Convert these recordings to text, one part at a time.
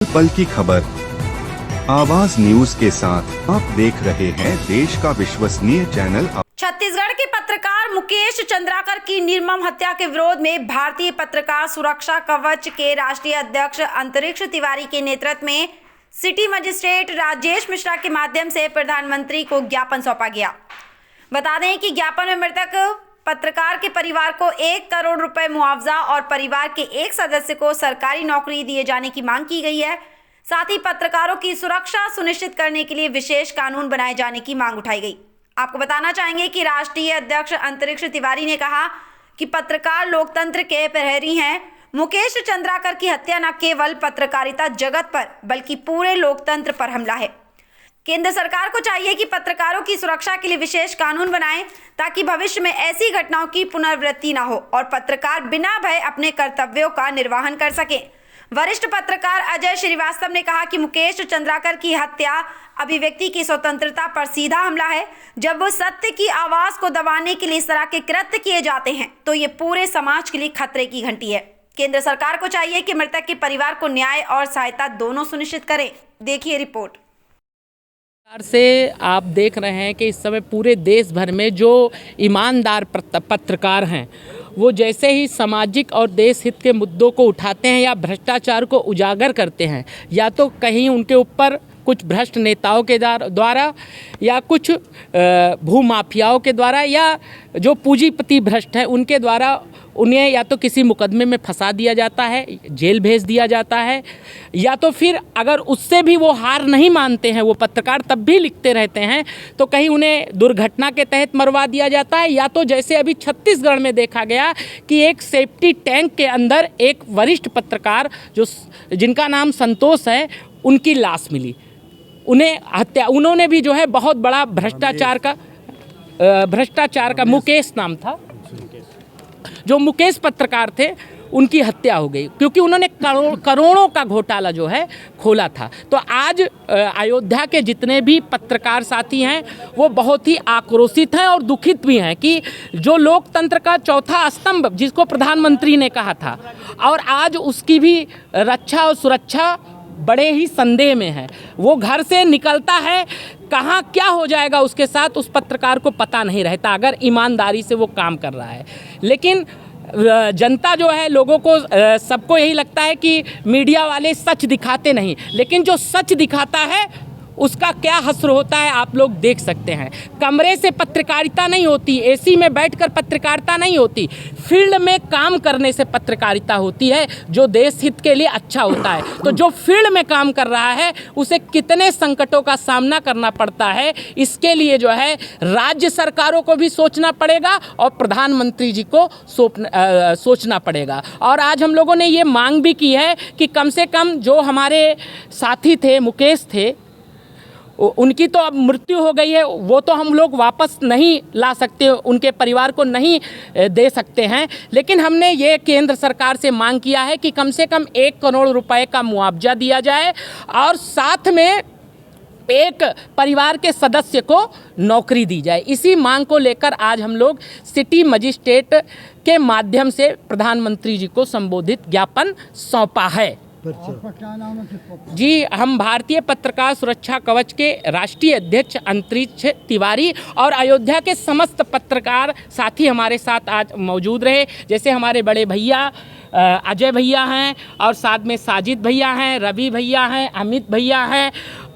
पल की खबर आवाज न्यूज के साथ आप देख रहे हैं देश का विश्वसनीय चैनल। छत्तीसगढ़ के पत्रकार मुकेश चंद्राकर की निर्मम हत्या के विरोध में भारतीय पत्रकार सुरक्षा कवच के राष्ट्रीय अध्यक्ष अंतरिक्ष तिवारी के नेतृत्व में सिटी मजिस्ट्रेट राजेश मिश्रा के माध्यम से प्रधानमंत्री को ज्ञापन सौंपा गया। बता दें कि ज्ञापन में मृतक पत्रकार के परिवार को 1 करोड़ रुपए मुआवजा और परिवार के एक सदस्य को सरकारी नौकरी दिए जाने की मांग की गई है। साथ ही पत्रकारों की सुरक्षा सुनिश्चित करने के लिए विशेष कानून बनाए जाने की मांग उठाई गई। आपको बताना चाहेंगे कि राष्ट्रीय अध्यक्ष अंतरिक्ष तिवारी ने कहा कि पत्रकार लोकतंत्र के प्रहरी हैं। मुकेश चंद्राकर की हत्या न केवल पत्रकारिता जगत पर बल्कि पूरे लोकतंत्र पर हमला है। केंद्र सरकार को चाहिए कि पत्रकारों की सुरक्षा के लिए विशेष कानून बनाएं ताकि भविष्य में ऐसी घटनाओं की पुनरावृत्ति न हो और पत्रकार बिना भय अपने कर्तव्यों का निर्वहन कर सकें। वरिष्ठ पत्रकार अजय श्रीवास्तव ने कहा कि मुकेश चंद्राकर की हत्या अभिव्यक्ति की स्वतंत्रता पर सीधा हमला है। जब सत्य की आवाज को दबाने के लिए इस तरह के कृत्य किए जाते हैं तो ये पूरे समाज के लिए खतरे की घंटी है। केंद्र सरकार को चाहिए कि मृतक के परिवार को न्याय और सहायता दोनों सुनिश्चित करे। देखिए रिपोर्ट। से आप देख रहे हैं कि इस समय पूरे देश भर में जो ईमानदार पत्रकार हैं वो जैसे ही सामाजिक और देश हित के मुद्दों को उठाते हैं या भ्रष्टाचार को उजागर करते हैं या तो कहीं उनके ऊपर कुछ भ्रष्ट नेताओं के द्वारा या कुछ भूमाफियाओं के द्वारा या जो पूंजीपति भ्रष्ट हैं उनके द्वारा उन्हें या तो किसी मुकदमे में फंसा दिया जाता है, जेल भेज दिया जाता है, या तो फिर अगर उससे भी वो हार नहीं मानते हैं वो पत्रकार तब भी लिखते रहते हैं तो कहीं उन्हें दुर्घटना के तहत मरवा दिया जाता है, या तो जैसे अभी छत्तीसगढ़ में देखा गया कि एक सेफ्टी टैंक के अंदर एक वरिष्ठ पत्रकार जिनका नाम संतोष है उनकी लाश मिली। उन्होंने भी जो है बहुत बड़ा भ्रष्टाचार का मुकेश नाम था, जो मुकेश पत्रकार थे उनकी हत्या हो गई क्योंकि उन्होंने करोड़ों का घोटाला जो है खोला था। तो आज अयोध्या के जितने भी पत्रकार साथी हैं वो बहुत ही आक्रोशित हैं और दुखित भी हैं कि जो लोकतंत्र का चौथा स्तंभ जिसको प्रधानमंत्री ने कहा था और आज उसकी भी रक्षा और सुरक्षा बड़े ही संदेह में है। वो घर से निकलता है, कहाँ क्या हो जाएगा उसके साथ उस पत्रकार को पता नहीं रहता अगर ईमानदारी से वो काम कर रहा है। लेकिन जनता जो है लोगों को सबको यही लगता है कि मीडिया वाले सच दिखाते नहीं, लेकिन जो सच दिखाता है उसका क्या हश्र होता है आप लोग देख सकते हैं। कमरे से पत्रकारिता नहीं होती, एसी में बैठकर पत्रकारिता नहीं होती, फील्ड में काम करने से पत्रकारिता होती है जो देश हित के लिए अच्छा होता है। तो जो फील्ड में काम कर रहा है उसे कितने संकटों का सामना करना पड़ता है इसके लिए जो है राज्य सरकारों को भी सोचना पड़ेगा और प्रधानमंत्री जी को सोचना पड़ेगा। और आज हम लोगों ने ये मांग भी की है कि कम से कम जो हमारे साथी थे मुकेश थे उनकी तो अब मृत्यु हो गई है, वो तो हम लोग वापस नहीं ला सकते, उनके परिवार को नहीं दे सकते हैं, लेकिन हमने ये केंद्र सरकार से मांग किया है कि कम से कम 1 करोड़ रुपए का मुआवजा दिया जाए और साथ में एक परिवार के सदस्य को नौकरी दी जाए। इसी मांग को लेकर आज हम लोग सिटी मजिस्ट्रेट के माध्यम से प्रधानमंत्री जी को संबोधित ज्ञापन सौंपा है। जी, हम भारतीय पत्रकार सुरक्षा कवच के राष्ट्रीय अध्यक्ष अंतरिक्ष तिवारी और अयोध्या के समस्त पत्रकार साथी हमारे साथ आज मौजूद रहे, जैसे हमारे बड़े भैया अजय भैया हैं और साथ में साजिद भैया हैं, रवि भैया हैं, अमित भैया हैं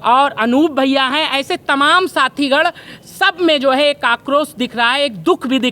और अनूप भैया हैं। ऐसे तमाम साथीगण सब में जो है एक आक्रोश दिख रहा है, एक दुख भी दिख